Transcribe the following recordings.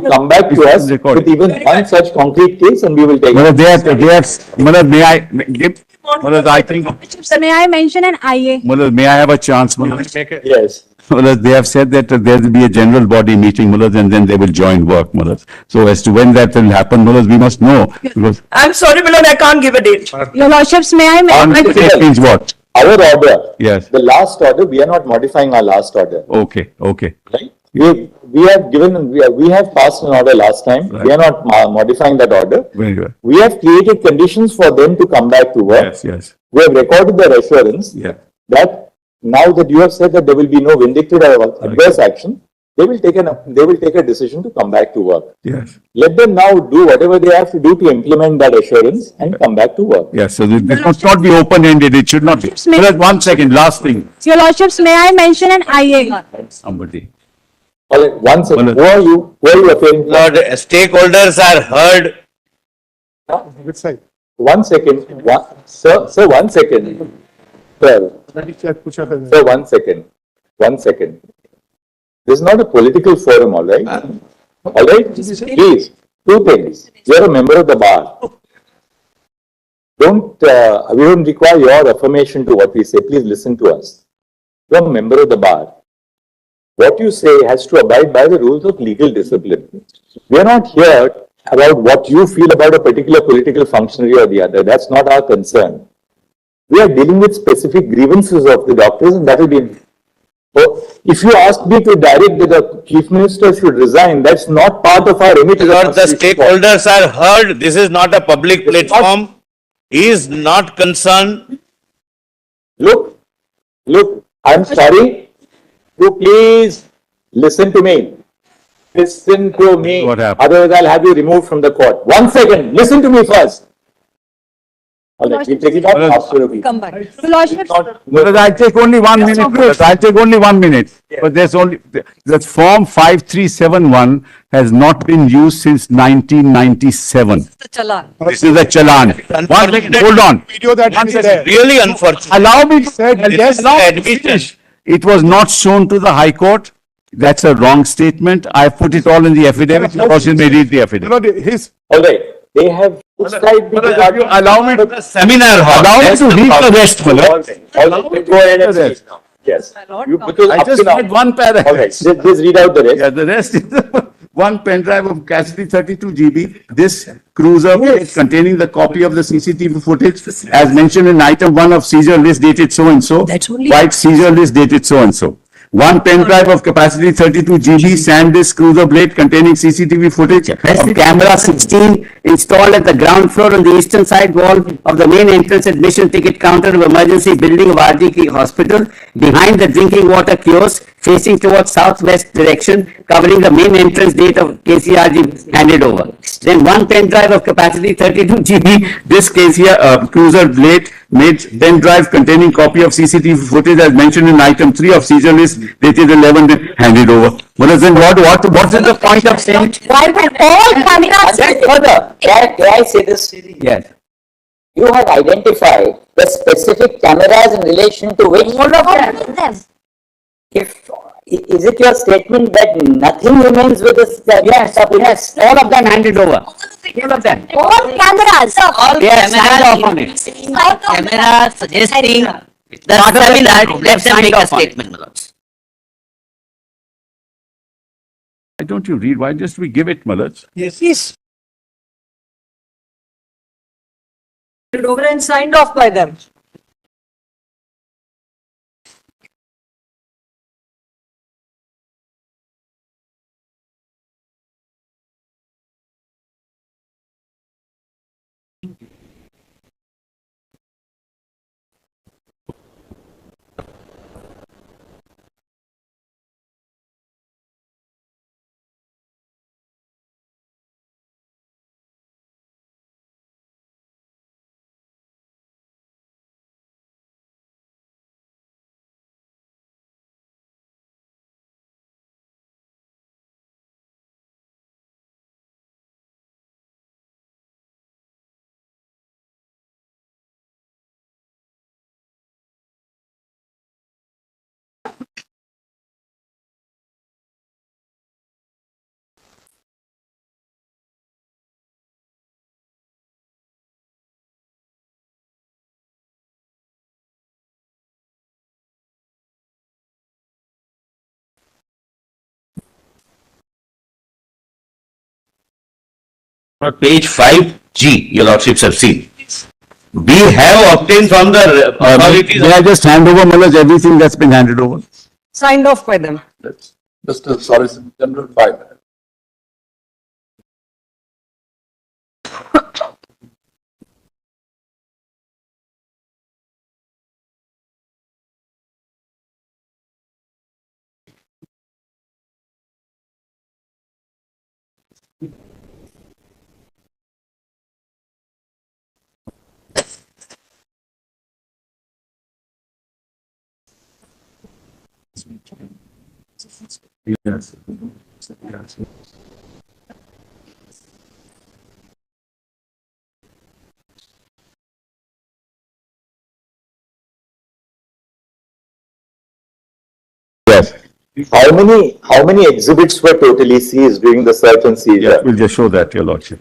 come back to us with even one such concrete case and we will take it. May I give, I think, May I mention an IA? may I have a chance? Yes. They have said that there will be a general body meeting, and then they will join work. So as to when that will happen, we must know. Because I'm sorry, Milord, I can't give a date. Your Lordships, may I mention? it means what? Our order. Yes. The last order, we are not modifying our last order. Okay. Right? We have given, we have passed an order last time. Right. We are not modifying that order. Very good. We have created conditions for them to come back to work. Yes. We have recorded their assurance that now that you have said that there will be no vindictive or adverse action, they will take a decision to come back to work. Yes. Let them now do whatever they have to do to implement that assurance and come back to work. Yes. So it must not be open-ended. It should not be. One second. Last thing. Your Lordships, may I mention an IA? Somebody. All right. One second. Who are you? Who are you appearing for? Lord, stakeholders are heard. Which side? One second. Sir, 1 second. Sir, sir, 1 second. 1 second. This is not a political forum, all right? All right? Please, two things. You're a member of the bar. We don't require your affirmation to what we say. Please listen to us. You're a member of the bar. What you say has to abide by the rules of legal discipline. We are not here about what you feel about a particular political functionary or the other. That's not our concern. We are dealing with specific grievances of the doctors, and that will be. So if you ask me to direct that the Chief Minister should resign, that's not part of our remit. Lord, the stakeholders are heard. This is not a public platform. He is not concerned. Look, I'm sorry. You please listen to me. Listen to me. What happened? Otherwise, I'll have you removed from the court. 1 second. Listen to me first. All right, we'll take it up after a week. Come back. Your Lordships. I'll take only 1 minute. I'll take only 1 minute. But there's only that form 5371 has not been used since 1997. This is a challan. One second, hold on. Video that is there. Really unfortunate. Allow me to say, This is admission. it was not shown to the High Court. That's a wrong statement. I put it all in the affidavit. You may read the affidavit. All right. They have prescribed the Allow me to Seminar hall. allow me to read the rest. All right. Go ahead and read now. Yes. Because I just read one paragraph. All right. Just read out the rest. Yeah, the rest is one pen drive of capacity 32 GB. This cruiser containing the copy of the CCTV footage as mentioned in item 1 of seizure list dated so and so. White seizure list dated so and so. One pen drive of capacity 32 GB SanDisk cruiser blade containing CCTV footage of camera 16 installed at the ground floor on the eastern side wall of the main entrance admission ticket counter of emergency building of RGK Hospital behind the drinking water kiosk facing towards southwest direction covering the main entrance gate of KCRG handed over. Then one pen drive of capacity 32 GB this cruiser blade made pen drive containing copy of CCTV footage as mentioned in item 3 of seizure list dated 11 handed over. What is the point of saying? Why would all cameras? Further, Can I say this? Yes. You have identified the specific cameras in relation to which. All of them. Is it your statement that nothing remains with us? Yes, all of them handed over. All of them. All cameras. All Yes, sign off on it. cameras suggesting the seminar, let them make a statement, my lords. Why don't you read? Why just we give it, Malaj? Yes. Over and signed off by them. Page 5G, your lordships have seen. We have obtained from the authorities. May I just hand over, Manoj, everything that's been handed over? Signed off by them. Mr. Solicitor General, 5 minutes. Yes. Yes, How many exhibits were totally seized during the search and yes, seizure? we'll just show that, your lordship.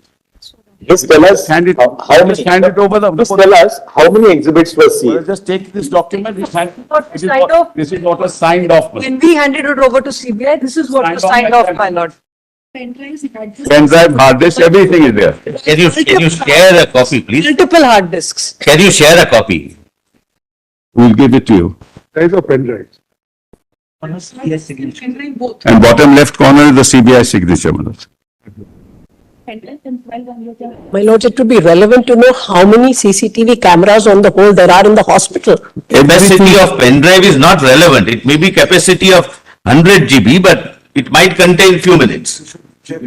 Just tell us Hand it, how many. just hand it over the. Just tell us how many exhibits were Well, seized. just take this document, this hand, this is Signed what, off. this is what was signed off. When we handed it over to CBI, this is what was signed off, my lord. Pen drive, hard disk, everything is there. Can you share a copy, please? Multiple hard disks. Can you share a copy? We'll give it to you. There is a pen drive. Both. And bottom left corner is the CBI signature, Manoj. My lord, it would be relevant to know how many CCTV cameras on the whole there are in the hospital. Capacity of pen drive is not relevant. It may be capacity of 100 GB, but it might contain few minutes. They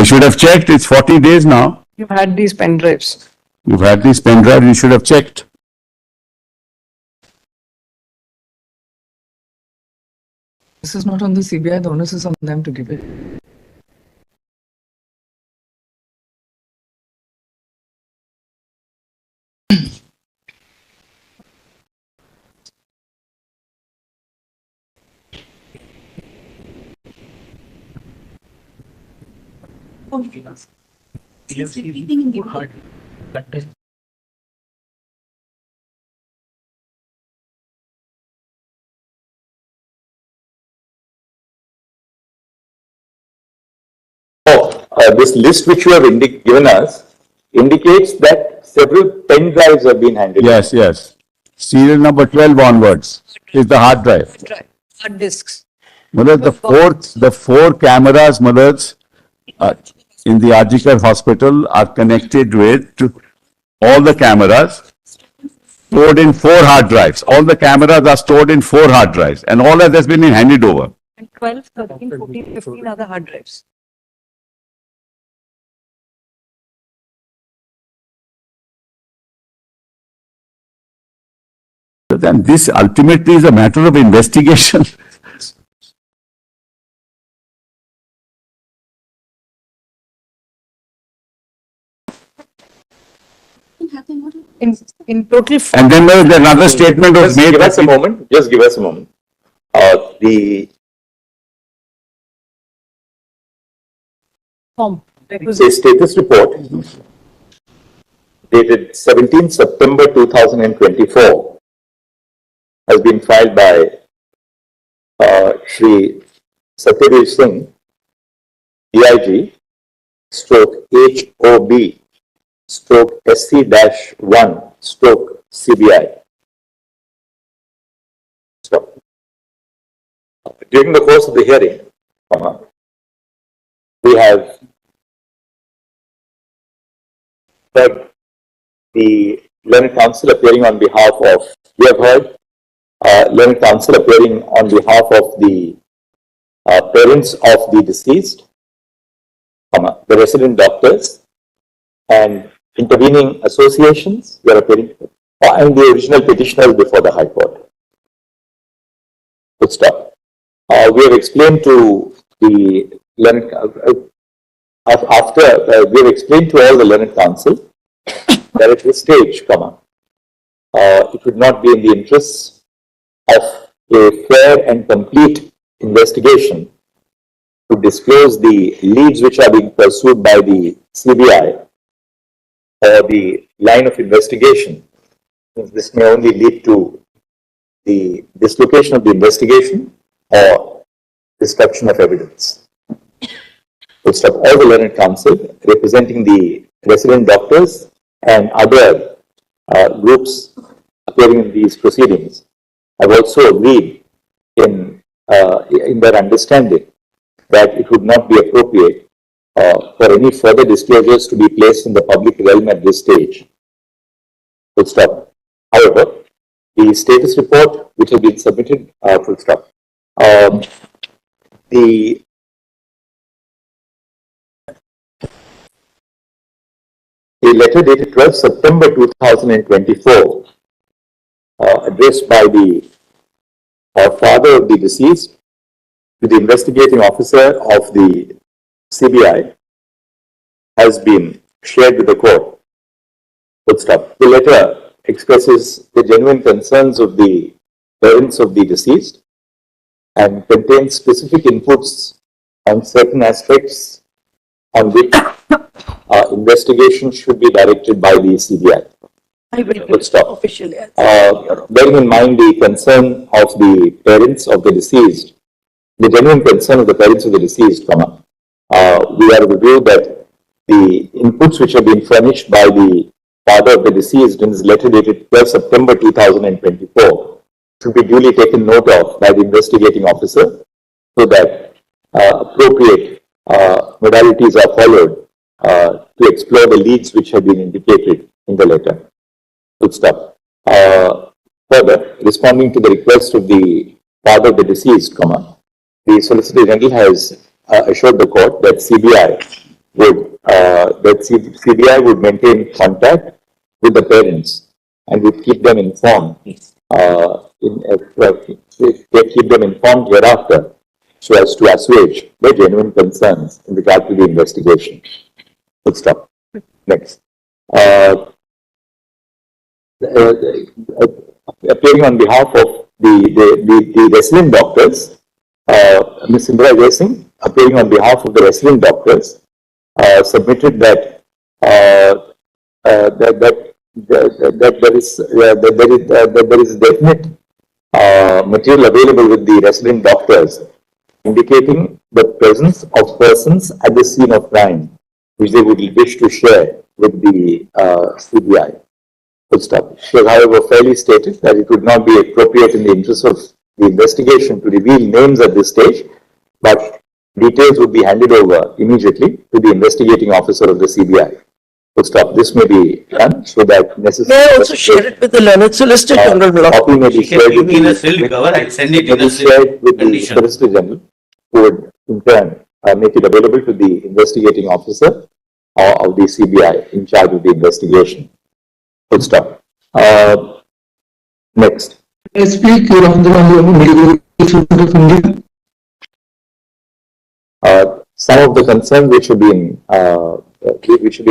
should have checked, it's 40 days now. You've had these pen drives. You've had this pen drive, you should have checked. This is not on the CBI, the onus is on them to give it. This list which you have given us indicates that several pen drives have been handed. Yes, yes. Serial number 12 onwards is the hard drive. Hard disks. Manoj, the four cameras, Manoj, in the Ajikar hospital are connected with all the cameras stored in 4 hard drives. All the cameras are stored in 4 hard drives and all that has been handed over. And 12, 13, 14, 15 other hard drives. Then this ultimately is a matter of investigation. In total. And then there was another statement was Just made. give us a moment. Just give us a moment. The status report dated 17 September 2024 has been filed by Shri Satyadev Singh, DIG, stroke HOB, stroke SC-1, stroke CBI. Stop. During the course of the hearing, we have heard the learned counsel appearing on behalf of, we have heard learned counsel appearing on behalf of the parents of the deceased, the resident doctors, and intervening associations were appearing, and the original petitioners before the High Court. Good stop. We have explained to the learned, we have explained to all the learned counsel that at this stage, it would not be in the interests of a fair and complete investigation to disclose the leads which are being pursued by the CBI or the line of investigation. This may only lead to the dislocation of the investigation or destruction of evidence. Full stop. All the learned counsel representing the resident doctors and other groups appearing in these proceedings have also agreed in their understanding that it would not be appropriate for any further disclosures to be placed in the public realm at this stage. Full stop. However, the status report which has been submitted, full stop. The letter dated 12 September 2024, addressed by the father of the deceased to the investigating officer of the CBI, has been shared with the court. Full stop. The letter expresses the genuine concerns of the parents of the deceased and contains specific inputs on certain aspects on which investigation should be directed by the CBI. Full stop. Bearing in mind the concern of the parents of the deceased, the genuine concern of the parents of the deceased, we are of the view that the inputs which have been furnished by the father of the deceased in his letter dated 12 September 2024 should be duly taken note of by the investigating officer so that appropriate modalities are followed to explore the leads which have been indicated in the letter. Full stop. Further, responding to the request of the father of the deceased, the Solicitor General has assured the court that CBI would maintain contact with the parents and would keep them informed. Keep them informed hereafter so as to assuage their genuine concerns in regard to the investigation. Full stop. Next. Appearing on behalf of the resident doctors, Ms. Indra Jaising, appearing on behalf of the resident doctors, submitted that there is definite material available with the resident doctors indicating the presence of persons at the scene of crime which they would wish to share with the CBI. Full stop. She has, however, fairly stated that it would not be appropriate in the interest of the investigation to reveal names at this stage, but details would be handed over immediately to the investigating officer of the CBI. Full stop. This may be done so that necessary. May I also share it with the learned Solicitor General? Copy may be She can shared give with me in a the- sealed cover, I'll send it may in be a shared sealed with the condition. Solicitor General, who would in turn make it available to the investigating officer of the CBI in charge of the investigation. Full stop. Next. I speak, Your Honor, on the Medical Institute of India. Some of the concerns which have been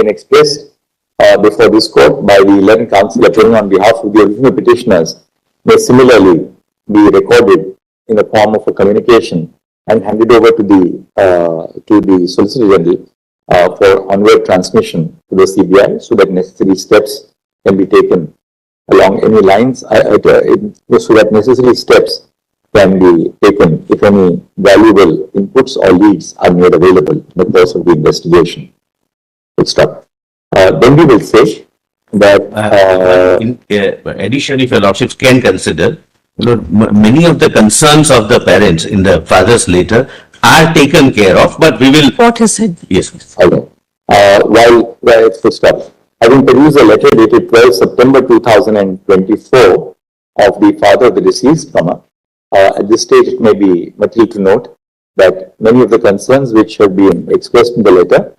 expressed before this court by the learned counsel appearing on behalf of the original petitioners may similarly be recorded in the form of a communication and handed over to the Solicitor General for onward transmission to the CBI so that necessary steps can be taken along any lines, so that necessary steps can be taken if any valuable inputs or leads are made available in the course of the investigation. Full stop. Then we will say that Additionally, if your lordships can consider, many of the concerns of the parents in the father's letter are taken care of, but we will. What is it? Yes. okay. While it's full stop. Having produced a letter dated 12 September 2024 of the father of the deceased, at this stage it may be material to note that many of the concerns which have been expressed in the letter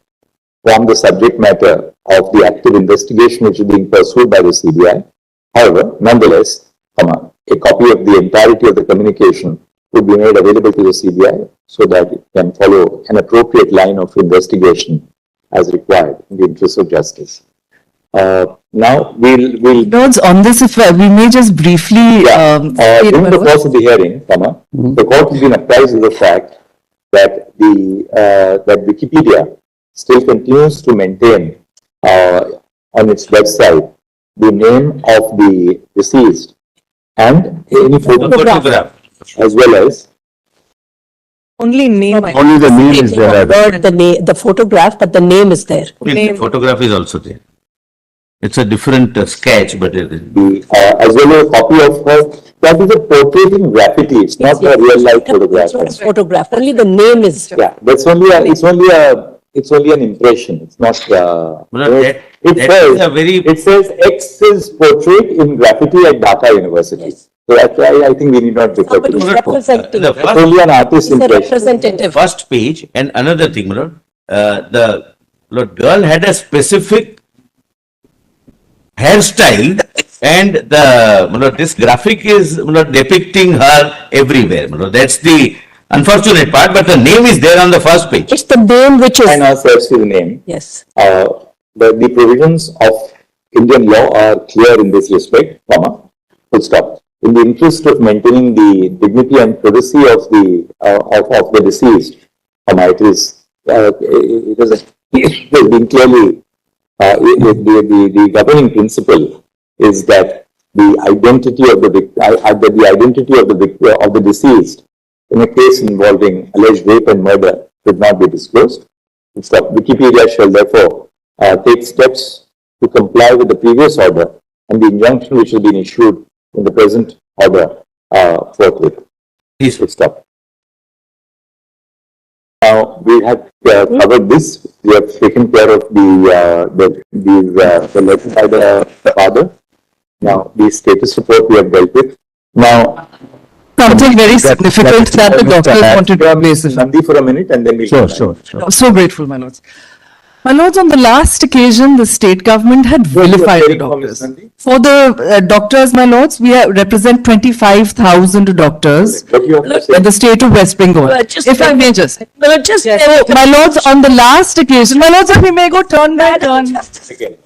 form the subject matter of the active investigation which is being pursued by the CBI. However, nonetheless, a copy of the entirety of the communication would be made available to the CBI so that it can follow an appropriate line of investigation as required in the interest of justice. Now we'll Lords, on this, if we may just briefly state during the whatever. course of the hearing, the court has been apprised of the fact that that Wikipedia still continues to maintain on its website the name of the deceased and any photograph as well as Only name. Only the name is there. The name, the photograph, but the name is there. The photograph is also there. It's a different sketch, but it is. As well as a copy of her, that is a portrait in graffiti, it's not a real life photograph. It's not a photograph, only the name is. Yeah, that's only it's only an impression, it's not, that it says X's portrait in graffiti at Dhaka University. Yes. So that's why I think we need not refer to Somebody is it. representing. The It's first, only an artist's It's a impression. representative. first page and another thing, the girl had a specific hairstyle and this graphic is depicting her everywhere. That's the unfortunate part, but the name is there on the first page. It's the name which And is, our search his name. yes. The provisions of Indian law are clear in this respect, comma, full stop. In the interest of maintaining the dignity and privacy of the deceased, comma, it has been clearly, the governing principle is that the identity of the deceased in a case involving alleged rape and murder should not be disclosed. Stop. Wikipedia shall therefore take steps to comply with the previous order and the injunction which has been issued in the present order forthwith. Please Stop. Now we have covered this. We have taken care of the letter by the father. Now the status report we have dealt with. Now Something very significant that the doctors wanted to place. Nandi for a minute and then we'll. Sure. So grateful, my lords. My lords, on the last occasion, the state government had vilified the doctors. For the doctors, my lords, we represent 25,000 doctors What you have to say? in the state of West Bengal. If I may just. My lords, on the last occasion, my lords, if we may go turn by turn. Again.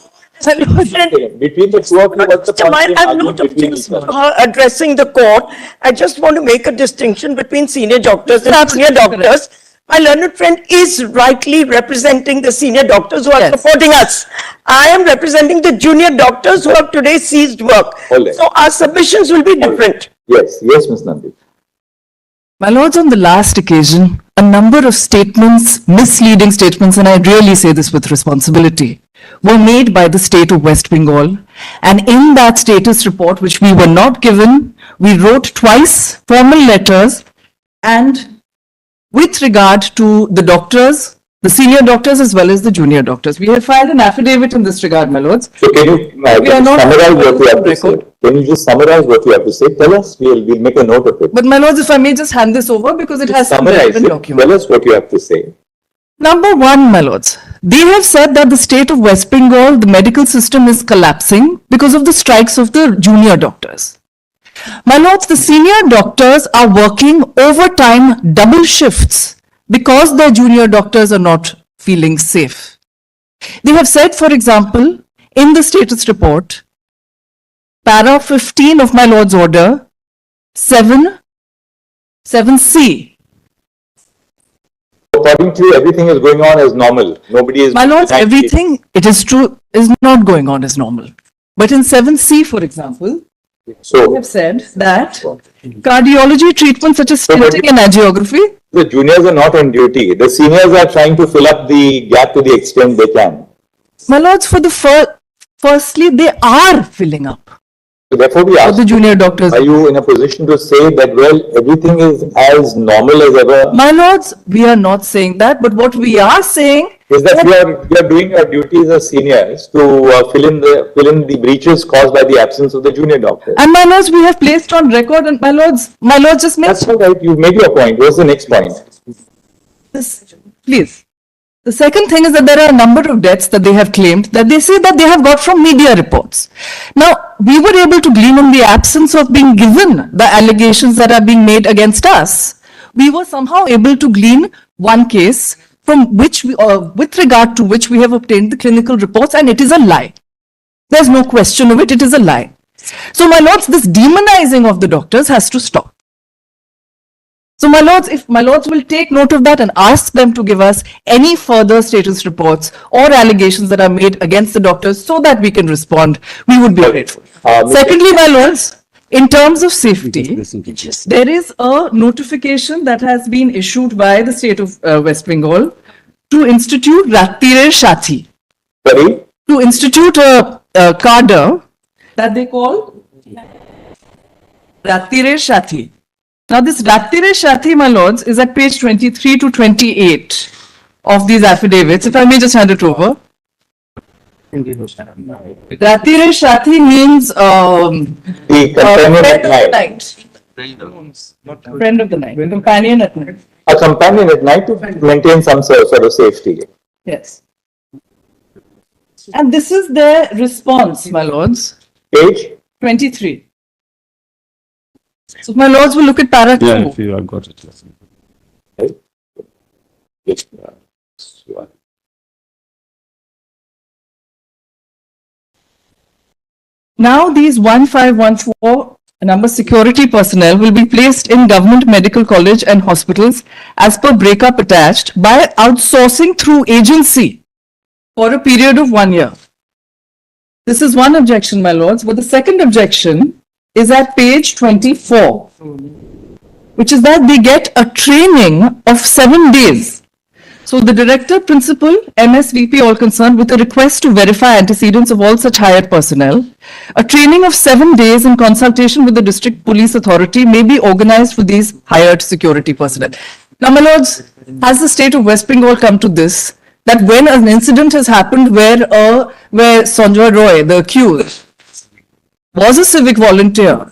My lords, Between the two of you, what's the Mr. Mine, constant I'm argument not between each objecting other? her addressing the court. I just want to make a distinction between senior doctors and junior doctors. My learned friend is rightly representing the senior doctors who are Yes. supporting us. I am representing the junior doctors who have today ceased work. Ole. So our submissions will be different. Yes, Ms. Nandi. My lords, on the last occasion, a number of statements, misleading statements, and I really say this with responsibility, were made by the state of West Bengal. And in that status report, which we were not given, we wrote twice formal letters and with regard to the doctors, the senior doctors as well as the junior doctors. We have filed an affidavit in this regard, my lords. So can you We are not summarize what you have to say? record. Can you just summarize what you have to say? Tell us, we'll make a note of it. But my lords, if I may just hand this over because it has some Summarize relevant it. documents. Tell us what you have to say. Number one, my lords, they have said that the state of West Bengal, the medical system is collapsing because of the strikes of the junior doctors. My lords, the senior doctors are working overtime double shifts because their junior doctors are not feeling safe. They have said, for example, in the status report, para 15 of my lord's order, 7C. According to you, everything is going on as normal. Nobody is. My lords, everything, it is true, is not going on as normal. But in 7C, for example, we So have said that cardiology treatments such as stenting and angiography, the juniors are not on duty. The seniors are trying to fill up the gap to the extent they can. my lords, for the firstly, they are filling up. So therefore we For ask, the junior doctors. are you in a position to say that, well, everything is as normal as ever? My lords, we are not saying that, but what we are saying Is that we are doing our duties as seniors to fill in the breaches caused by the absence of the junior doctors? and my lords, we have placed on record, and my lords just make That's all right. You've made your point. What's the next point? this, please. The second thing is that there are a number of deaths that they have claimed that they say that they have got from media reports. Now, we were able to glean in the absence of being given the allegations that are being made against us. We were somehow able to glean one case from which we, with regard to which we have obtained the clinical reports, and it is a lie. There's no question of it, it is a lie. So, my lords, this demonizing of the doctors has to stop. So, my lords, if my lords will take note of that and ask them to give us any further status reports or allegations that are made against the doctors so that we can respond, we would be grateful. Secondly, my lords, In terms of safety, there is a notification that has been issued by the state of West Bengal to institute Rattire Shathi, Sorry? to institute a cadre that they call Rattire Shathi. Now this Rattire Shathi, my lords, is at page 23 to 28 of these affidavits. If I may just hand it over. Rattire Shathi means The companion at night. Friend of the night, companion at night. A companion at night to maintain some sort of safety. Yes. And this is their response, my lords. Page? 23. So my lords will look at para 2. Yeah, if you have got it. Yes. Now these 1514 number security personnel will be placed in government medical college and hospitals as per breakup attached by outsourcing through agency for a period of 1 year. This is one objection, my lords. But the second objection is at page 24, which is that they get a training of 7 days. So the director, principal, MSVP, all concerned, with a request to verify antecedents of all such hired personnel, a training of 7 days in consultation with the district police authority may be organized for these hired security personnel. Now, my lords, has the state of West Bengal come to this, that when an incident has happened where Sanjoy Roy, the accused, was a civic volunteer,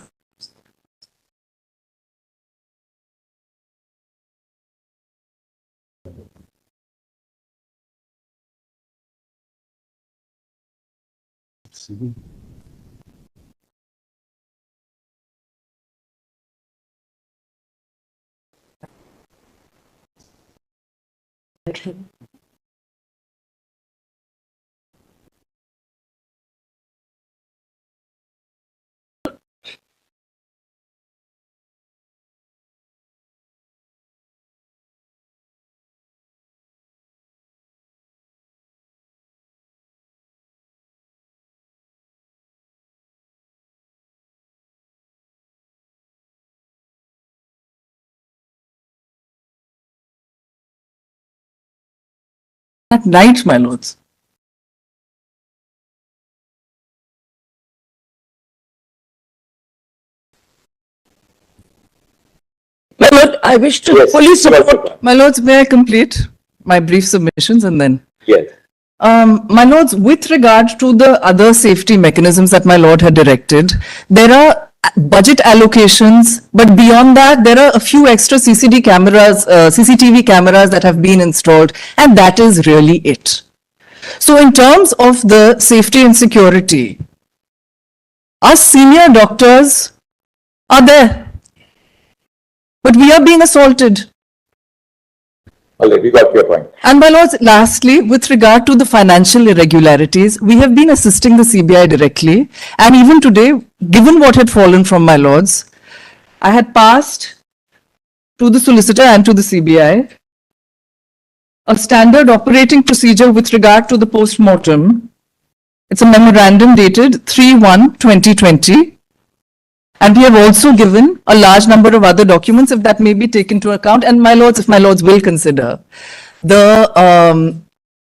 at night, my lords. My lord, I wish to Yes. fully support. My lords, may I complete my brief submissions and then? Yes. My lords, with regard to the other safety mechanisms that my lord had directed, there are budget allocations, but beyond that, there are a few extra CCTV cameras that have been installed, and that is really it. So in terms of the safety and security, our senior doctors are there, but we are being assaulted. All right, we got your point. And my lords, lastly, with regard to the financial irregularities, we have been assisting the CBI directly. And even today, given what had fallen from my lords, I had passed to the solicitor and to the CBI a standard operating procedure with regard to the post-mortem. It's a memorandum dated 3/1/2020. And we have also given a large number of other documents, if that may be taken into account. And my lords, if my lords will consider, the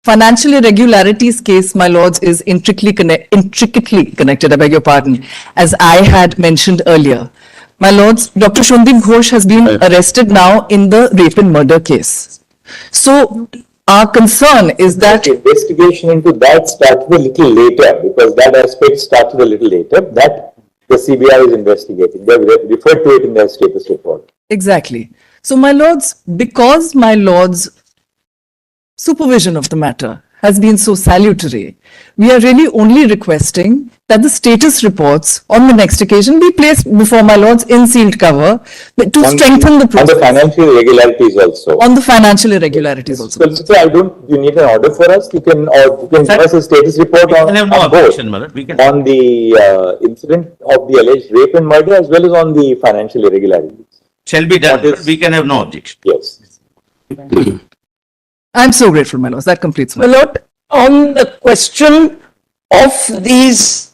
financial irregularities case, my lords, is intricately connected, I beg your pardon, as I had mentioned earlier. My lords, Dr. Shundip Ghosh has been arrested now in the rape and murder case. So our concern is that Investigation into that started a little later, because that aspect started a little later. That the CBI is investigating. They referred to it in their status report. exactly. So my lords, because my lords' supervision of the matter has been so salutary, we are really only requesting that the status reports on the next occasion be placed before my lords in sealed cover to strengthen the On process. the financial irregularities also. On the financial irregularities also. So I don't, you need an order for us? You can give us a status report We on can have no both. objection, my lord. We can. On the incident of the alleged rape and murder as well as on the financial irregularities. Shall be done, What is- but we can have no objection. Yes. I'm so grateful, my lords. That completes my. My lord, on the question of these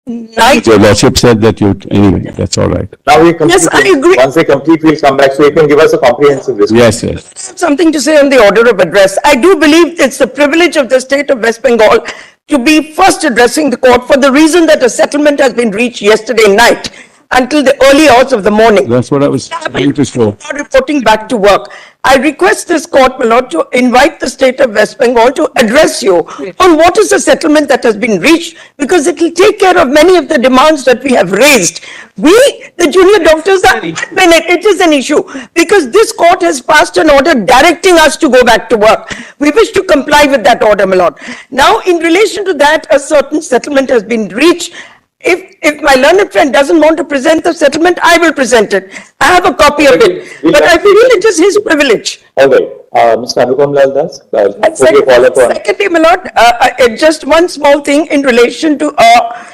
night. Your lordship said that you, anyway, that's all right. Now we complete. Yes, I agree. Once they complete, we'll come back, so you can give us a comprehensive response. Yes, yes. Something to say on the order of address. I do believe it's the privilege of the state of West Bengal to be first addressing the court for the reason that a settlement has been reached yesterday night until the early hours of the morning. That's what I was trying to show. Now reporting back to work. I request this court, my lord, to invite the state of West Bengal to address you on what is the settlement that has been reached, because it will take care of many of the demands that we have raised. We, the junior doctors, are, it is an issue, because this court has passed an order directing us to go back to work. We wish to comply with that order, my lord. Now, in relation to that, a certain settlement has been reached. If my learned friend doesn't want to present the settlement, I will present it. I have a copy of it, but I feel it is his privilege. All right, Mr. Anupam Lal Das, put your follow-up on. Secondly, my lord, just one small thing in relation to a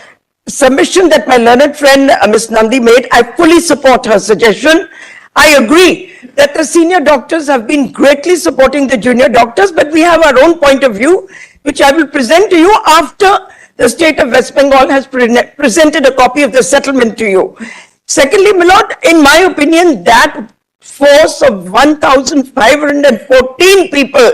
submission that my learned friend, Ms. Nandi made. I fully support her suggestion. I agree that the senior doctors have been greatly supporting the junior doctors, but we have our own point of view, which I will present to you after the state of West Bengal has presented a copy of the settlement to you. Secondly, my lord, in my opinion, that force of 1,514 people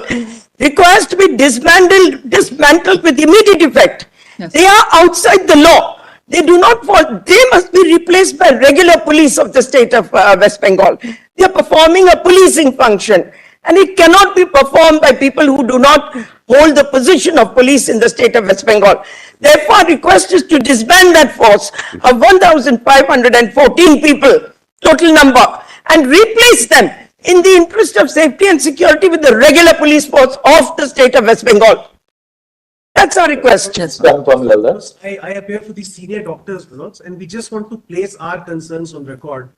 requires to be dismantled with immediate effect. Yes. They are outside the law. They do not fall. They must be replaced by regular police of the state of West Bengal. They are performing a policing function, and it cannot be performed by people who do not hold the position of police in the state of West Bengal. Therefore, request is to disband that force of 1,514 people, total number, and replace them in the interest of safety and security with the regular police force of the state of West Bengal. That's our request. Mr. Anupam Lal Das. I appear for the senior doctors, my lords, and we just want to place our concerns on record.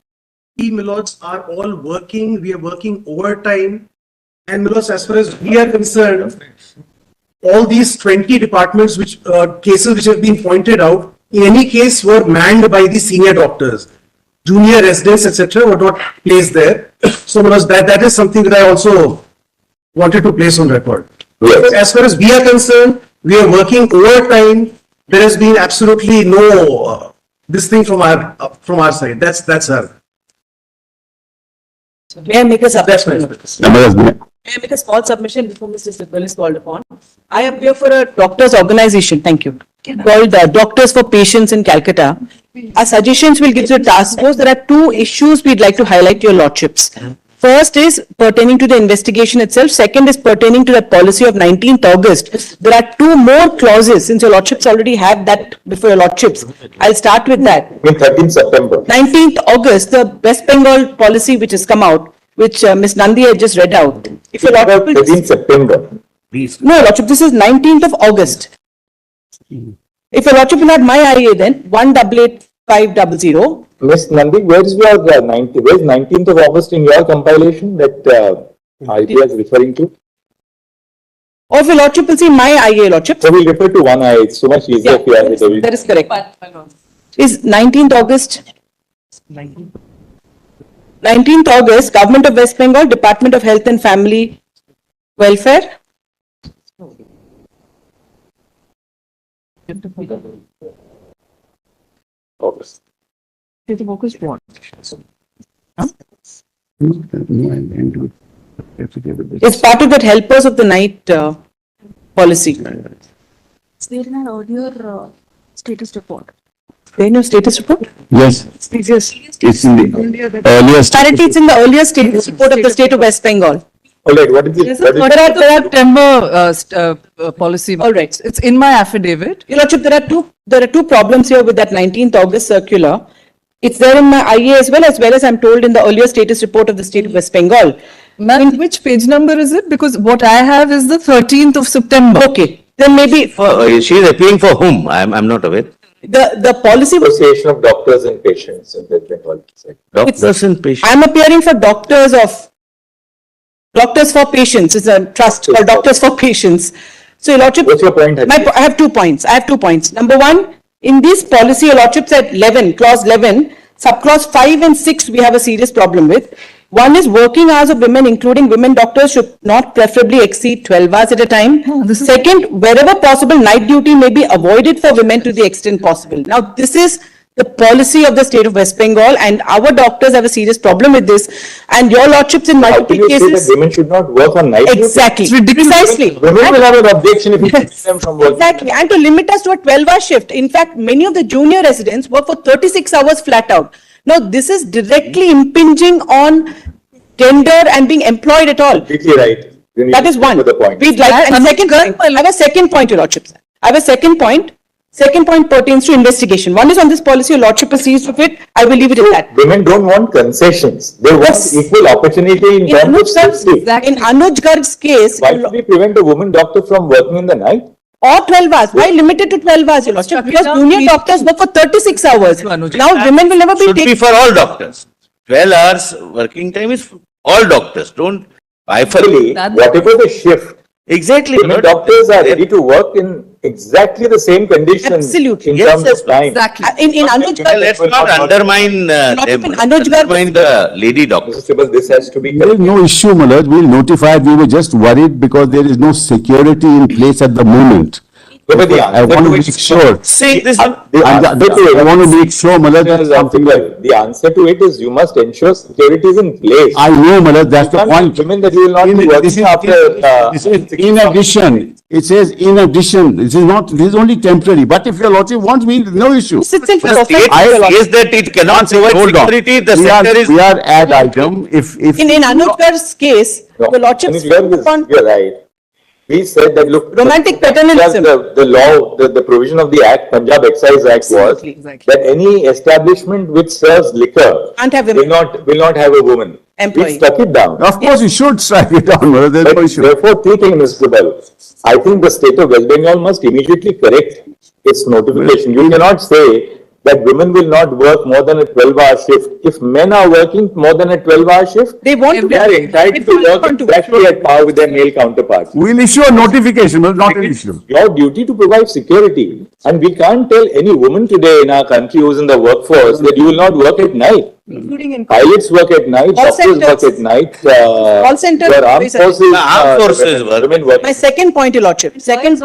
We, my lords, are all working. We are working overtime. And my lords, as far as we are concerned, all these 20 departments, cases which have been pointed out, in any case were manned by the senior doctors. Junior residents, etc., were not placed there. So, my lords, that is something that I also wanted to place on record. Yes. As far as we are concerned, we are working overtime. There has been absolutely no this thing from our side. That's our. May I make a submission? May I make a small submission before Mr. Sidwell is called upon? I appear for a doctors organization, thank you, called Doctors for Patients in Calcutta. Our suggestions will give to the task force. There are two issues we'd like to highlight to your lordships. First is pertaining to the investigation itself. Second is pertaining to that policy of 19th August. There are two more clauses, since your lordships already have that before your lordships. I'll start with that. In 13th September. 19th August, the West Bengal policy which has come out, which Ms. Nandi had just read out. If your lordship will 13th September. No, your lordship, this is 19th of August. If your lordship will have my IA then, 188500. Ms. Nandi, where's 19th of August in your compilation that idea is referring to? Or if your lordship will see my IA, lordship. So we'll refer to one IA. It's so much easier if you have it. That is correct. Is 19th August. 19th August, Government of West Bengal, Department of Health and Family Welfare. August. August what? It's part of that helpers of the night policy. Is there an earlier status report? There no status report? Yes. Yes. It's in the earliest. Apparently, it's in the earlier status report of the state of West Bengal. All right, what is it? There are timber policy. All right. It's in my affidavit. Your Lordship, there are two problems here with that 19th August circular. It's there in my IA as well as I'm told in the earlier status report of the state of West Bengal. Ma'am, which page number is it? Because what I have is the 13th of September. Okay, then maybe. She is appealing for whom? I'm not aware. The policy. Association of Doctors and Patients in West Bengal. Doctors and patients. I'm appearing for Doctors for Patients. It's a trust called Doctors for Patients. So, Your Lordship. What's your point? I have 2 points. Number one, in this policy, Your Lordship said 11, clause 11, subclause 5 and 6, we have a serious problem with. One is working hours of women, including women doctors, should not preferably exceed 12 hours at a time. Second, wherever possible, night duty may be avoided for women to the extent possible. Now, this is the policy of the state of West Bengal, and our doctors have a serious problem with this. And your lordships in How multiple can you say that cases. women should not work on night duty? Exactly, precisely. Women will have an objection if you keep them from working. Exactly, and to limit us to a 12-hour shift. In fact, many of the junior residents work for 36 hours flat out. Now, this is directly impinging on gender and being employed at all. Completely right. You need That to is stick one. to the point. We'd like, and second point, I have a second point, your lordship. I have a second point. Second point pertains to investigation. One is on this policy, your lordship is seized with it. I will leave it at that. Women don't want concessions. They want Yes. equal opportunity in terms of safety. In Anuj Garg's case, Why should we prevent a woman doctor from working in the night? or 12 hours. Why limited to 12 hours, your lordship? Because junior doctors work for 36 hours. Now, women will never be Should be taken. for all doctors. 12 hours working time is for all doctors. Don't Actually, bifurcate. whatever the shift, Exactly. women doctors are ready to work in exactly the same conditions. Absolutely. In Yes, terms yes, of time. Exactly. In Anuj Well, let's Garg, not undermine them, in Anuj Garg- undermine the lady doctors. Mr. Sibal, this has to be There is corrected. no issue, Malad. We'll notify. We were just worried because there is no security in place at the moment. But the I answer want to to make it- sure. See, this, I want to make sure, Malad, that something like. The answer to it is you must ensure security is in place. I know, Malad, that's the You can't point. tell women that you will not be This working is, after. this is in addition. It says in addition. This is not, this is only temporary. But if your lordship wants me, no issue. sits in the perfect. state says that it cannot provide Hold on. security, the We are- sector is. We are ad item. If. In Anuj Garg's case, No, the lordship and spoke upon you're right. We said that, look. romantic paternalism. The law, the provision of the Act, Punjab Excise Act was Absolutely, exactly. that any establishment which serves liquor Can't have will women. not have a woman. Employee. We stuck it down. Of course, you should strike it down, Malad. There's no But issue. therefore, three things, Mr. Sibal. I think the state of West Bengal must immediately correct its notification. You cannot say that women will not work more than a 12-hour shift. If men are working more than a 12-hour shift, They want to. they are entitled to work exactly at par with their male counterparts. We'll issue a notification, but not an issue. Your duty to provide security, and we can't tell any woman today in our country who's in the workforce that you will not work at night. Including in. Pilots work at night, Call doctors work centers. at night. Call centers, Your armed please, forces. The armed forces work. Women work. My second point, your lordship. Second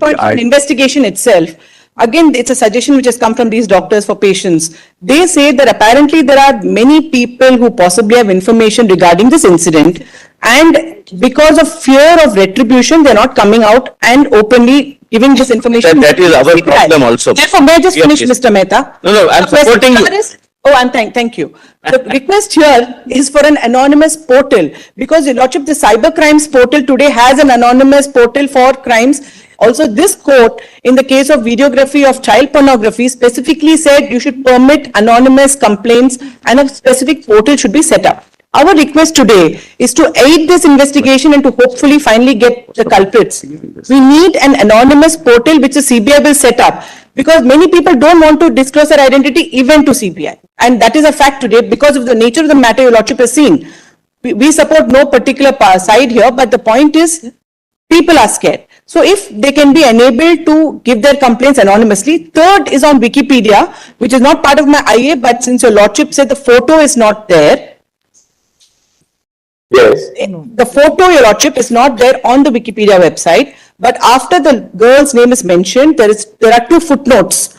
point on investigation itself. Again, it's a suggestion which has come from these doctors for patients. They say that apparently there are many people who possibly have information regarding this incident, and because of fear of retribution, they're not coming out and openly giving this information. That is our problem also. Therefore, may I just Yes, finish, yes. Mr. Mehta? No, I'm The question supporting you. here is- Oh, and thank you. The request here is for an anonymous portal, because your lordship, the cyber crimes portal today has an anonymous portal for crimes. Also, this court, in the case of videography of child pornography, specifically said you should permit anonymous complaints and a specific portal should be set up. Our request today is to aid this investigation and to hopefully finally get the culprits. We need an anonymous portal which the CBI will set up, because many people don't want to disclose their identity even to CBI. And that is a fact today because of the nature of the matter your lordship has seen. We support no particular side here, but the point is people are scared. So if they can be enabled to give their complaints anonymously. Third is on Wikipedia, which is not part of my IA, but since your lordship said the photo is not there, Yes. the photo, your lordship, is not there on the Wikipedia website, but after the girl's name is mentioned, there are two footnotes.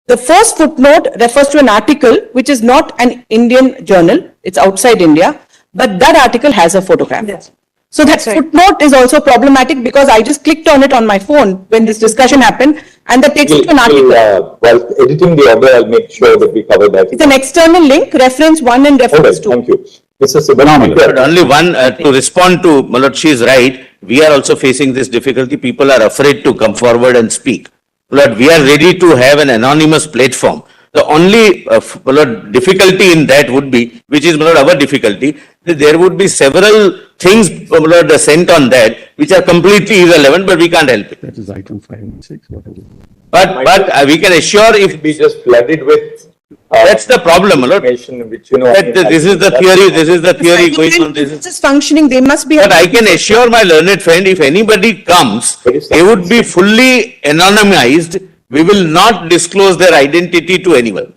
The first footnote refers to an article which is not an Indian journal, it's outside India, but that article has a photograph. So that footnote is also problematic because I just clicked on it on my phone when this discussion happened, and that takes me to an article. While editing the order, I'll make sure that we cover that. It's an external link, reference 1 and All reference right, 2. thank you. Mr. Subramanian. But only one, to respond to, Malad, she is right. We are also facing this difficulty. People are afraid to come forward and speak. Malad, we are ready to have an anonymous platform. The only Malad, difficulty in that would be, which is Malad, our difficulty, that there would be several things Malad, sent on that which are completely irrelevant, but we can't help it. That is item 5 and 6. What is it? But we can assure if Be just flooded with. that's the problem, Malad. Information which, you know. That this is the theory going on. This is. This is functioning, they must be. But I can assure my learned friend, if anybody comes, they would be fully anonymized. We will not disclose their identity to anyone.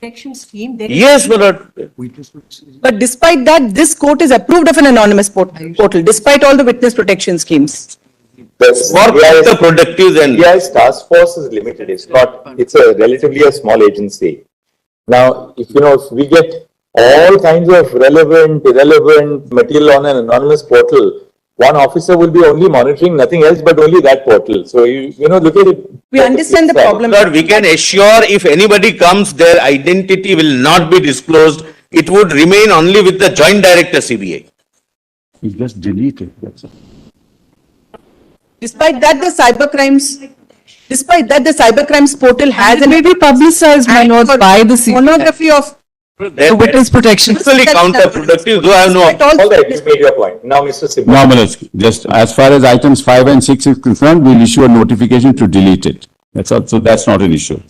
protection scheme. Yes, my lord. But despite that, this court is approved of an anonymous portal, despite all the witness protection schemes. The More counterproductive than. CBI's task force is limited. It's a relatively a small agency. Now, if we get all kinds of relevant, irrelevant material on an anonymous portal, one officer will be only monitoring nothing else but only that portal. So, look at it. We understand the problem. Lord, we can assure if anybody comes, their identity will not be disclosed. It would remain only with the joint director CBI. You just delete it. That's all. Despite that, the cybercrimes portal has It may be publicized, my lord, by the CBI. pornography of The witness protection. Totally counterproductive, though I have no. All right, you made your point. Now, Mr. Sibha. No, my lord, just as far as items 5 and 6 is concerned, we'll issue a notification to delete it. That's all, so that's not an issue.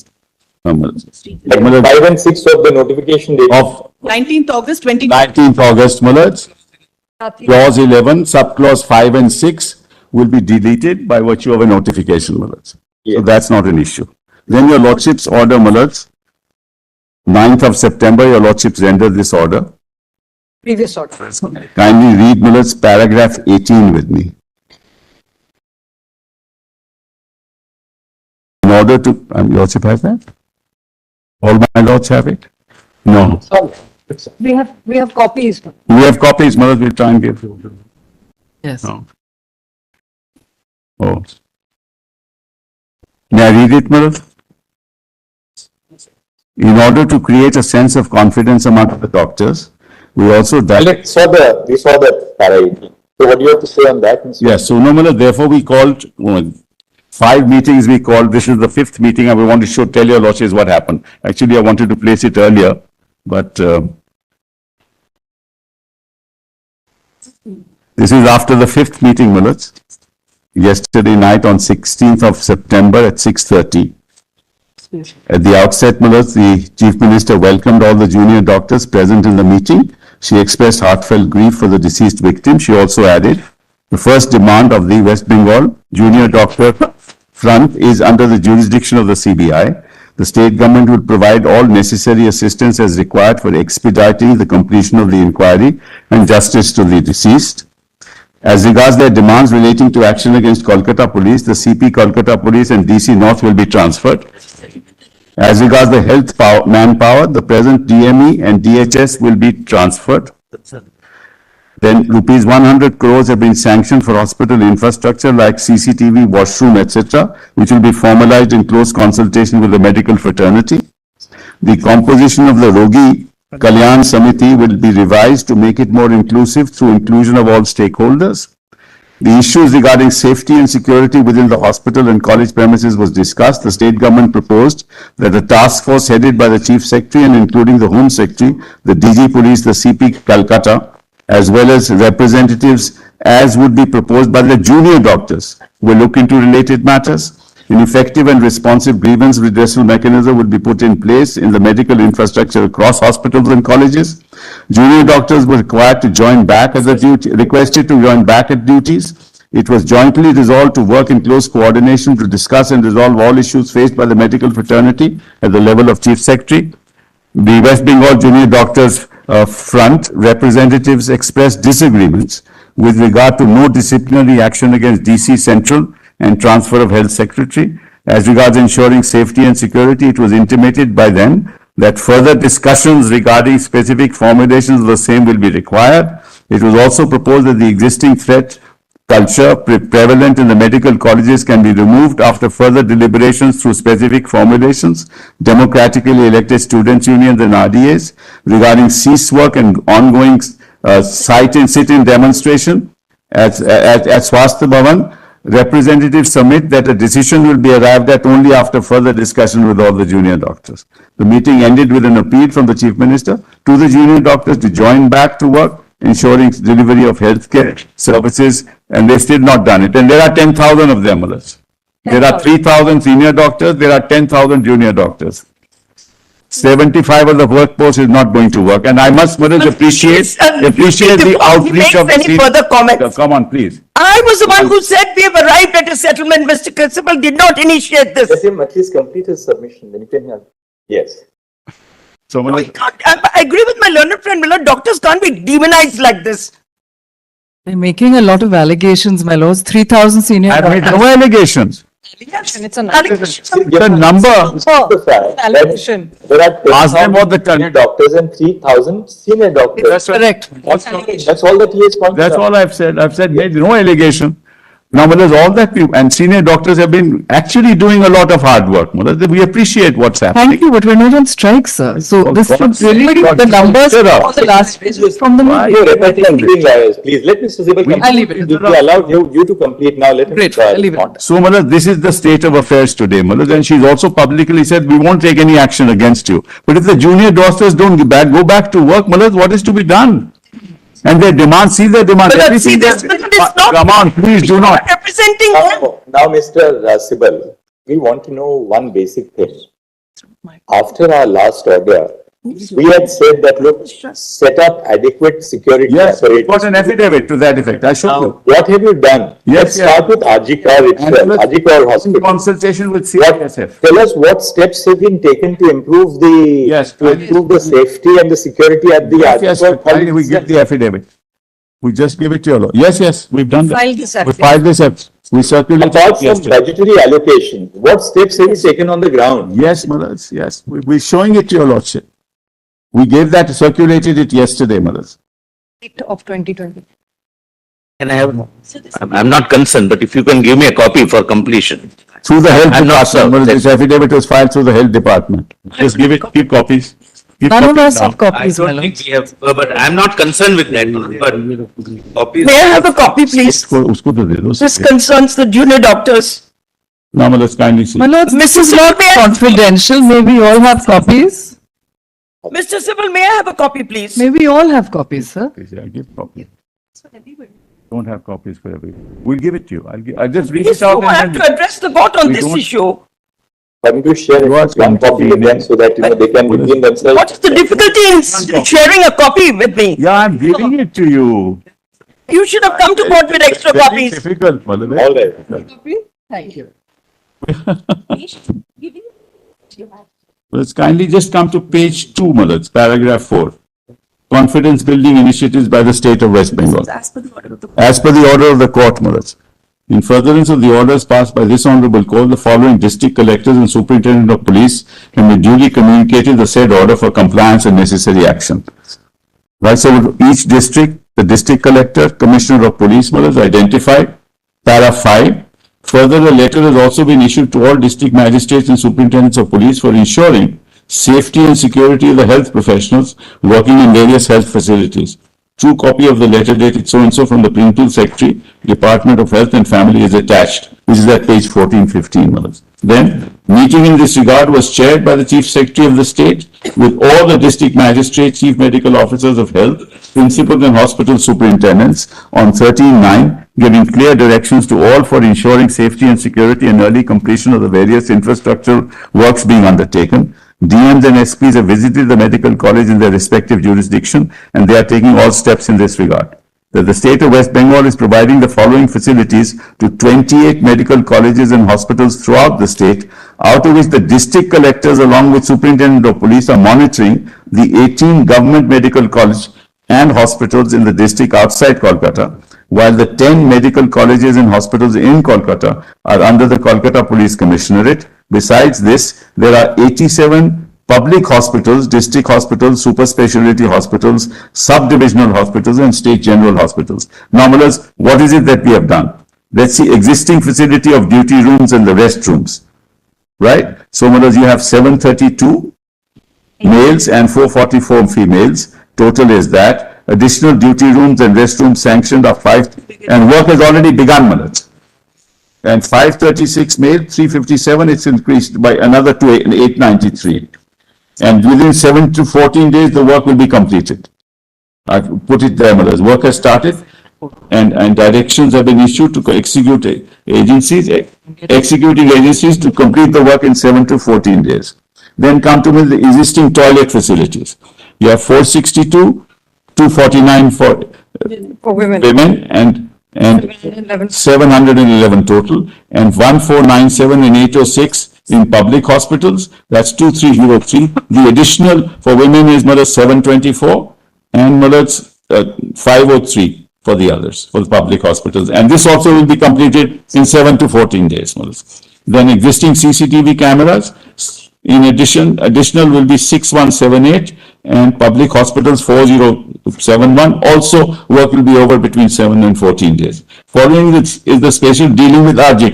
No, my lord. My lord, 5 and 6 of the notification date. of 19th August 20. 19th August, my lords, clause 11, subclause 5 and 6 will be deleted by virtue of a notification, my lords. So Yes. that's not an issue. Then your lordship's order, my lords, 9th of September, your lordships render this order. Previous order. Kindly read, my lords, paragraph 18 with me. In order to, lordship has that? All my lords have it? No. We have copies. We have copies, my lords, we'll try and give. Yes. No. Oh. May I read it, my lord? In order to create a sense of confidence among the doctors, we also We saw the para 18. So what do you have to say on that, Mr. yes, so no, my lord, therefore we called, 5 meetings we called, this is the 5th meeting, and we want to tell your lordships what happened. Actually, I wanted to place it earlier, but, this is after the 5th meeting, my lords. Yesterday night on 16th of September at 6:30. At the outset, my lords, the Chief Minister welcomed all the junior doctors present in the meeting. She expressed heartfelt grief for the deceased victim. She also added, the first demand of the West Bengal Junior Doctor Front is under the jurisdiction of the CBI. The state government will provide all necessary assistance as required for expediting the completion of the inquiry and justice to the deceased. As regards their demands relating to action against Kolkata Police, the CP Kolkata Police and DC North will be transferred. As regards the health manpower, the present DME and DHS will be transferred. Then rupees 100 crores have been sanctioned for hospital infrastructure like CCTV, washroom, etc., which will be formalized in close consultation with the medical fraternity. The composition of the Rogi Kalyan Samiti will be revised to make it more inclusive through inclusion of all stakeholders. The issues regarding safety and security within the hospital and college premises was discussed. The state government proposed that a task force headed by the Chief Secretary and including the Home Secretary, the DG Police, the CP Calcutta, as well as representatives as would be proposed by the junior doctors will look into related matters. An effective and responsive grievance redressal mechanism would be put in place in the medical infrastructure across hospitals and colleges. Junior doctors were required to join back at the duty, requested to join back at duties. It was jointly resolved to work in close coordination to discuss and resolve all issues faced by the medical fraternity at the level of Chief Secretary. The West Bengal Junior Doctors Front representatives expressed disagreements with regard to no disciplinary action against DC Central and transfer of Health Secretary. As regards ensuring safety and security, it was intimated by them that further discussions regarding specific formulations of the same will be required. It was also proposed that the existing threat culture prevalent in the medical colleges can be removed after further deliberations through specific formulations. Democratically elected students' unions and RDAs regarding cease work and ongoing sit-in demonstration at Swasthya Bhavan. Representatives submit that a decision will be arrived at only after further discussion with all the junior doctors. The meeting ended with an appeal from the Chief Minister to the junior doctors to join back to work, ensuring delivery of healthcare services, and they still not done it. And there are 10,000 of them. There are 3,000 senior doctors, there are 10,000 junior doctors. 75 of the workforce is not going to work, and I must appreciate the outreach of any further comments? Come on, please. I was the one who said we have arrived at a settlement. Mr. Principal did not initiate this. Let him at least complete his submission, then you can have. Yes. So, No, Malad, I agree with my learned friend, my lord, doctors can't be demonized like this. They're making a lot of allegations, my lords. 3,000 senior. I made no allegations. It's an The number, The fact that there are ask them what the 10,000 doctors and 3,000 senior doctors. That's correct. That's all that he has pointed that's out. all I've said. I've said, made no allegation. Now, Malad, all that we, and senior doctors have been actually doing a lot of hard work. Malad, we appreciate what's happening. Thank you, but we're not on strike, sir. So this God's should really, sake, the numbers shut up. for the last from the Why? media. No, repeating liars, please. Let Mr. Sibal complete. I'll leave it. We allowed you to complete now. Let him. Great, I'll leave it. respond. So, Malad, this is the state of affairs today, Malad, and she's also publicly said, we won't take any action against you. But if the junior doctors don't go back to work, Malad, what is to be done? And their demand, see their demand. But see, everything this that- is not. Come on, please do not. Representing them. Now, Mr. Sibal, we want to know one basic thing. After our last order, we had said that, look, set up adequate security. Yes, we apparatus. got an affidavit to that effect. I showed Now, you. what have you done? Yes, Let's yes. start with RG Kaur itself, And let's- RG Kaur In Hospital. consultation with What, CISF. tell us what steps have been taken to improve Yes, the safety and the security at the Yes, RG yes, Kaur kindly, we Hospital. give the affidavit. We just give it to you. Yes, yes, we've done that. Filed this We affidavit. filed this, we circulated Apart it from yesterday. budgetary allocation, what steps have you taken on the ground? Yes, Malas, yes, we're showing it to your lordship. We gave that, circulated it yesterday, Malas. Of 2020. Can I have, I'm not concerned, but if you can give me a copy for completion. Through the health I'm not department, Malas, sure. this affidavit was filed through the health department. Just give it, keep copies. Keep None of copies us now. have I copies, my don't lords. think we have, but I'm not concerned with that, but copies. May I have a copy, please? Usko to de do. This concerns the junior doctors. Now, Malas, kindly see. My lords, this is Mrs. not Lord, may I- confidential. May we all have copies? Mr. Sibal, may I have a copy, please? May we all have copies, sir? I give copies. Don't have copies for everyone. We'll give it to you. I'll just read Yes, it out you have and to send it. address the court on We this don't- issue. Can you share You are one copy with them so that they can between themselves? What is the difficulty in sharing a copy with me? Yeah, I'm giving it to you. You should have come to court with extra Very copies. difficult, Malas. All right. Thank you. Let's kindly just come to page 2, Malas, paragraph 4. Confidence building initiatives by the state of West Bengal. As per the order of the As per the order of the court, Malas. In furtherance of the orders passed by this honorable court, the following district collectors and superintendent of police can be duly communicated the said order for compliance and necessary action. Right, so each district, the district collector, commissioner of police, Malas, identified. Para 5. Further, a letter has also been issued to all district magistrates and superintendents of police for ensuring safety and security of the health professionals working in various health facilities. True copy of the letter dated so-and-so from the Principal Secretary, Department of Health and Family is attached, which is at page 1415. Malas. Then, meeting in this regard was chaired by the Chief Secretary of the state with all the district magistrates, chief medical officers of health, principals and hospital superintendents on 13/9, giving clear directions to all for ensuring safety and security and early completion of the various infrastructure works being undertaken. DMs and SPs have visited the medical college in their respective jurisdiction and they are taking all steps in this regard. That the state of West Bengal is providing the following facilities to 28 medical colleges and hospitals throughout the state, out of which the district collectors along with superintendent of police are monitoring the 18 government medical college and hospitals in the district outside Kolkata, while the 10 medical colleges and hospitals in Kolkata are under the Kolkata Police Commissionerate. Besides this, there are 87 public hospitals, district hospitals, super specialty hospitals, sub-divisional hospitals, and state general hospitals. Now, Malas, what is it that we have done? Let's see, existing facility of duty rooms and the restrooms, right? So, Malas, you have 732 males and 444 females. Total is that. Additional duty rooms and restrooms sanctioned are 5, and work has already begun, Malas. And 536 male, 357, it's increased by another 893. And within 7 to 14 days, the work will be completed. I've put it there, Malas. Work has started and directions have been issued to executing agencies to complete the work in 7 to 14 days. Then come to the existing toilet facilities. You have 462, 249 for women and 711 total, and 1497 and 806 In public hospitals, that's 2303. The additional for women is 724 and 503 for the others, for the public hospitals. And this also will be completed in 7 to 14 days. Then existing CCTV cameras, in additional will be 6178 and public hospitals 4071. Also, work will be over between 7 and 14 days. Following this is the special dealing with RJ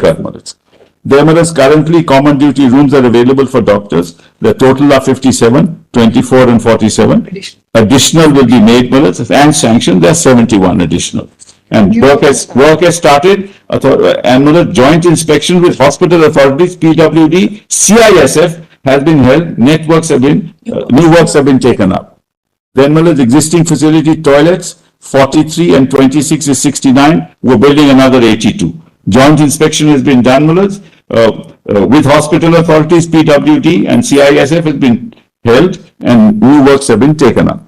There currently common duty rooms are available for doctors. The total are 57, 24 and 47. Additional will be made and sanctioned. There's 71 additional. And work has started and joint inspection with hospital authorities, PWD, CISF has been held. New works have been taken up. Then existing facility toilets, 43 and 26 is 69. We're building another 82. Joint inspection has been done, with hospital authorities, PWD and CISF has been held and new works have been taken up.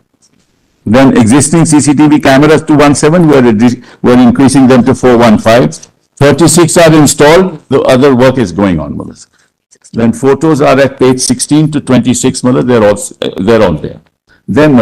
Then existing CCTV cameras 217, we're increasing them to 415. 36 are installed, the other work is going on, Then photos are at page 16 to 26, they're all there. Then,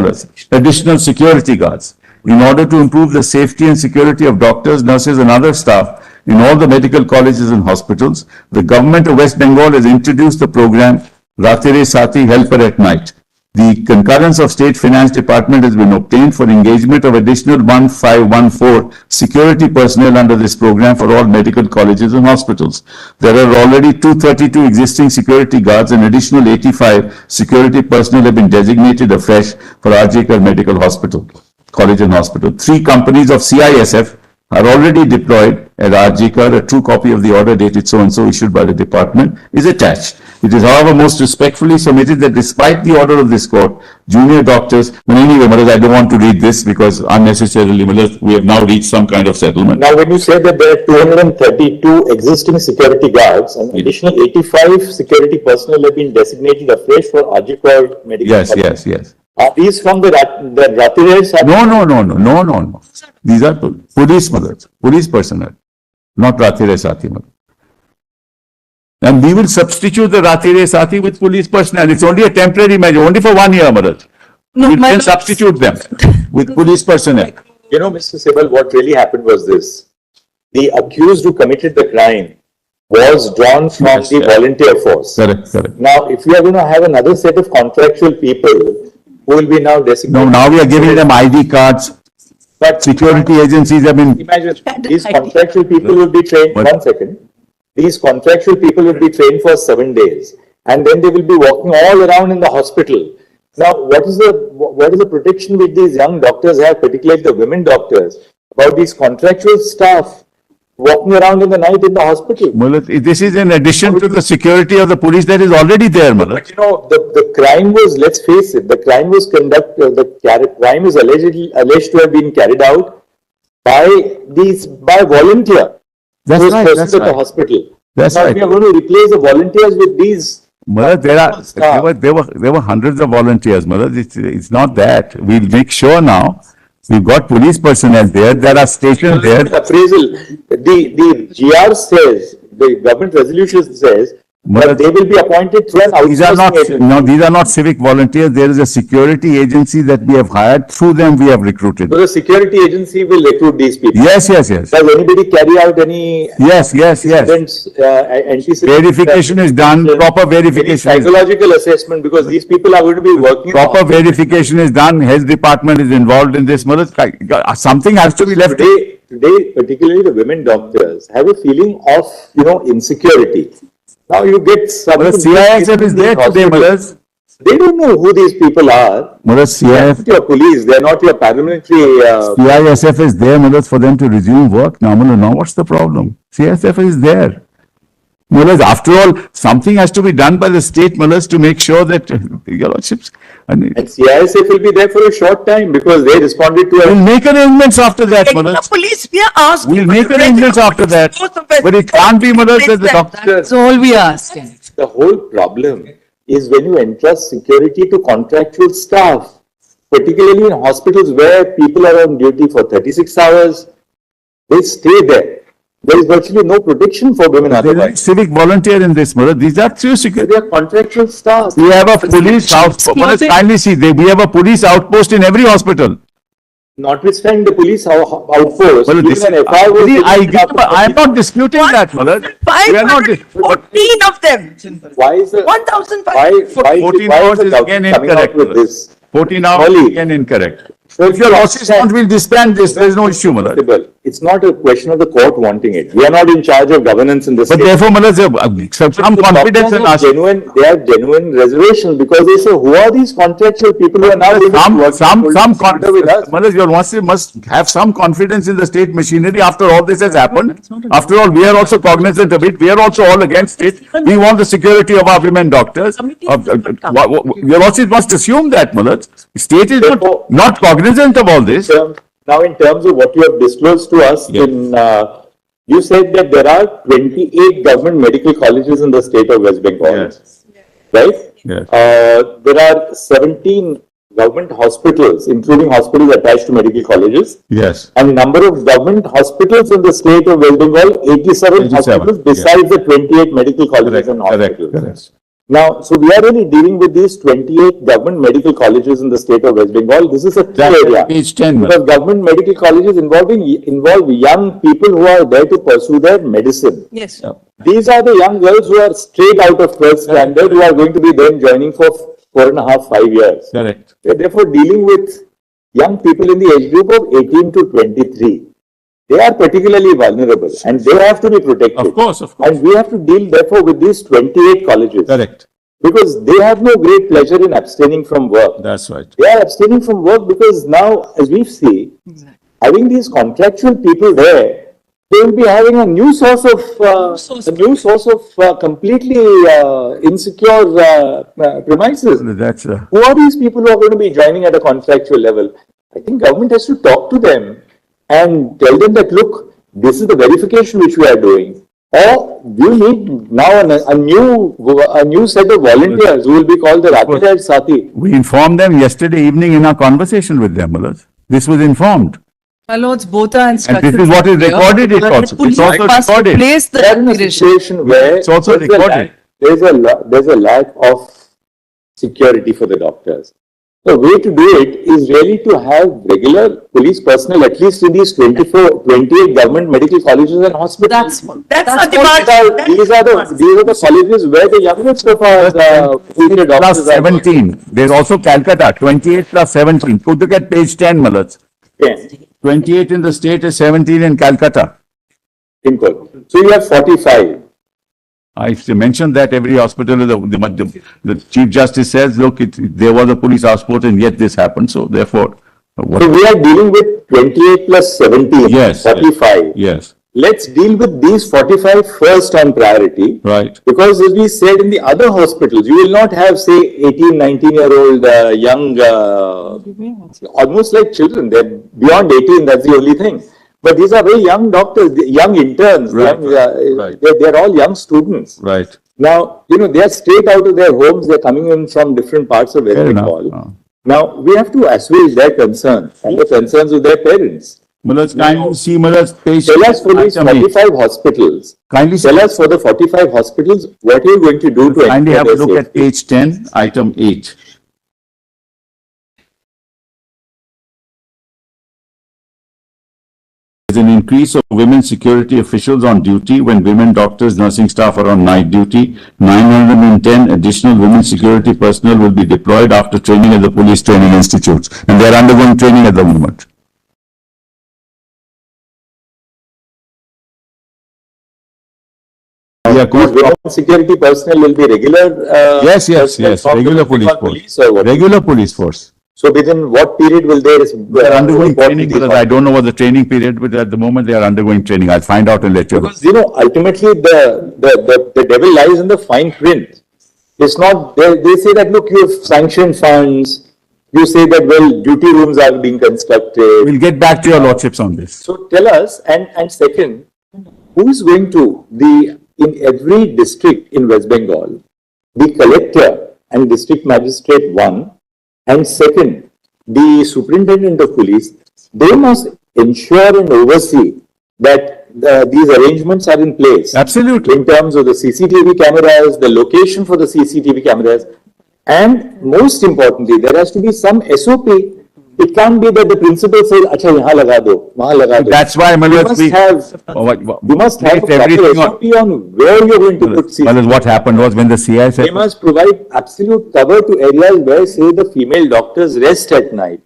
additional security guards. In order to improve the safety and security of doctors, nurses and other staff in all the medical colleges and hospitals, the government of West Bengal has introduced the program Ratere Sati Helper at Night. The concurrence of State Finance Department has been obtained for engagement of additional 1514 security personnel under this program for all medical colleges and hospitals. There are already 232 existing security guards and additional 85 security personnel have been designated afresh for RJ Medical Hospital, College and Hospital. 3 companies of CISF are already deployed at RJ. A true copy of the order dated so-and-so issued by the department is attached. It is, however, most respectfully submitted that despite the order of this court, junior doctors, anyway, I don't want to read this because unnecessarily, we have now reached some kind of settlement. Now, when you say that there are 232 existing security guards and additional 85 security personnel have been designated afresh for RJ Medical. Yes. Are these from the Ratires? No. These are police personnel, not Ratire Sati. And we will substitute the Ratire Sati with police personnel. It's only a temporary measure, only for 1 year, We can substitute them with police personnel. You know, Mr. Sibal, what really happened was this. The accused who committed the crime was drawn from the volunteer force. Correct. Now, if we are going to have another set of contractual people who will be now designated. No, now we are giving them ID cards. But security agencies have been. Imagine, these contractual people will be trained, These contractual people will be trained for 7 days and then they will be walking all around in the hospital. Now, what is the protection which these young doctors have, particularly the women doctors, about these contractual staff walking around in the night in the hospital? This is in addition to the security of the police that is already there, But you know, the crime was, let's face it, the crime was crime is alleged to have been carried out by volunteer. That's right. At the hospital. That's now, right. We are going to replace the volunteers with these. There were hundreds of volunteers, It's not that. We'll make sure now. We've got police personnel there. There are stations there. Appraisal. The GR says, the government resolution says, but they will be appointed through an outsourcing agency. These are not civic volunteers. There is a security agency that we have hired. Through them, we have recruited. So the security agency will recruit these people. Yes. Does anybody carry out any? Yes. Verification is done. Proper verification. Psychological assessment, because these people are going to be working. Proper verification is done. Health department is involved in this. Something has to be left. Today, particularly the women doctors have a feeling of, insecurity. Now you get some. CISF is there today, They don't know who these people are. They're not your police. They're not your paramilitary. CISF is there, for them to resume work. Now, what's the problem? CISF is there. After all, something has to be done by the state, to make sure that your lordships. And CISF will be there for a short time because they responded to. We'll make arrangements after that, The police, we are asked. We'll make arrangements after that. But it can't be, that the doctor. That's all we ask. The whole problem is when you entrust security to contractual staff, particularly in hospitals where people are on duty for 36 hours, they stay there. There is virtually no protection for women There is otherwise. civic volunteer in this, Mullah. These are true security. They are contractual staff. We have a police outpost. Kindly see, we have a police outpost in every hospital. Notwithstanding the police outpost, Well, even this, an FI was I am not disputing that, Mullah. We are not. 14 of them. Why is the 1,500. 14 why hours the is government again coming out incorrect. with this? 14 hours is again incorrect. If your losses want, we'll disband this. There is no issue, Mullah. It's not a question of the court wanting it. We are not in charge of governance in this But case. therefore, Mullah, some confidence in us. They have genuine reservations because they say, who are these contractual people who are now with us? Mullah, your must have some confidence in the state machinery after all this has happened. After all, we are also cognizant of it. We are also all against it. We want the security of our women doctors. Your losses must assume that, Mullah. State is not cognizant of all this. Now, in terms of what you have disclosed to us, you said that there are 28 government medical colleges in the state of West Bengal. Yes. Right? Yes. There are 17 government hospitals, including hospitals attached to medical colleges. Yes. And number of government hospitals in the state of West Bengal, 87 hospitals besides the 28 medical colleges and hospitals. Correct. Now, so we are really dealing with these 28 government medical colleges in the state of West Bengal. This is a key area. Page 10. Because government medical colleges involve young people who are there to pursue their medicine. Yes. These are the young girls who are straight out of 12th standard who are going to be then joining for 4.5, 5 years. Correct. We are therefore dealing with young people in the age group of 18 to 23. They are particularly vulnerable and they have to be protected. Of course. And we have to deal therefore with these 28 colleges. Correct. Because they have no great pleasure in abstaining from work. That's right. They are abstaining from work because now, as we see, having these contractual people there, they will be having a new source of completely insecure premises. Who are these people who are going to be joining at a contractual level? I think government has to talk to them and tell them that, look, this is the verification which we are doing. Or you need now a new set of volunteers who will be called the Rapid Eye Sati. We informed them yesterday evening in our conversation with them, Mullah. This was informed. My lords, both are instructed. And this is what is recorded. It's also recorded. Place the They are in a situation where it's also recorded. There's a lack of security for the doctors. The way to do it is really to have regular police personnel, at least in these 28 government medical colleges and hospitals. That's the demand. These are the colleges where the youngest of our senior doctors plus 17. There's also Calcutta, 28 plus 17. Could look at page 10, Mullah. 28 in the state is 17 in Calcutta. So you have 45. I mentioned that every hospital, the Chief Justice says, look, there was a police outpost and yet this happened. So therefore. So we are dealing with 28 plus 17, yes, 45. Yes. Let's deal with these 45 first on priority. Right. Because as we said in the other hospitals, you will not have, say, 18, 19-year-old young, almost like children. They're beyond 18, that's the only thing. But these are very young doctors, young interns, they're all young students. Right. Now, they are straight out of their homes, they're coming in from different parts of West Bengal. Now, we have to assuage their concerns and the concerns of their parents. Kindly see, page. Tell us for these 45 hospitals. Kindly tell us for the 45 hospitals, what are you going to do to kindly have a ensure look their at page 10, item 8. There's an increase of women security officials on duty when women doctors, nursing staff are on night duty. 910 additional women security personnel will be deployed after training at the police training institutes, and they are undergoing training at the moment. women security personnel will be regular? Yes, regular police force. Regular police force. So within what period will they? They are undergoing training, because I don't know what the training period, but at the moment they are undergoing training. I'll find out and let you know. Because, ultimately the devil lies in the fine print. It's not, they say that, look, you have sanctioned funds. You say that, well, duty rooms are being constructed. We'll get back to your lordships on this. So tell us, and second, who is going to in every district in West Bengal, the collector and district magistrate, one, and second, the superintendent of police, they must ensure and oversee that these arrangements are in place. Absolutely. In terms of the CCTV cameras, the location for the CCTV cameras, and most importantly, there has to be some SOP. It can't be that the principal says, "Acha, yahan laga do, wahan laga do." That's why, You Manoj, must we. have, Oh, you must have a place proper everything on- SOP on where you're going to put CCTV. Manoj, what happened was when the CI They said, must provide absolute cover to areas where, say, the female doctors rest at night,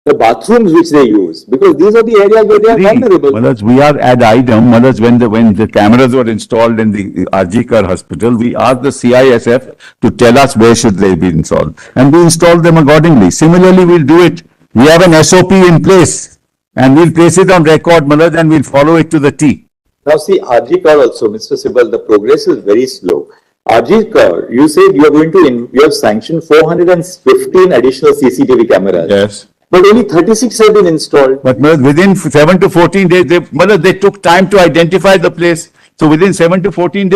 the bathrooms which they use, because these are the areas where they are vulnerable. Manoj, we are ad idem, Manoj, when the cameras were installed in the RG Kar hospital, we asked the CISF to tell us where should they be installed, and we installed them accordingly. Similarly, we'll do it. We have an SOP in place, and we'll place it on record, Manoj, and we'll follow it to the T. Now see, RG Kar also, Mr. Sibal, the progress is very slow. RG Kar, you said you are going to, you have sanctioned 415 additional CCTV cameras. Yes. But only 36 have been installed. But Manoj, within 7 to 14 days, Manoj, they took time to identify the place. So within 7 to 14 days,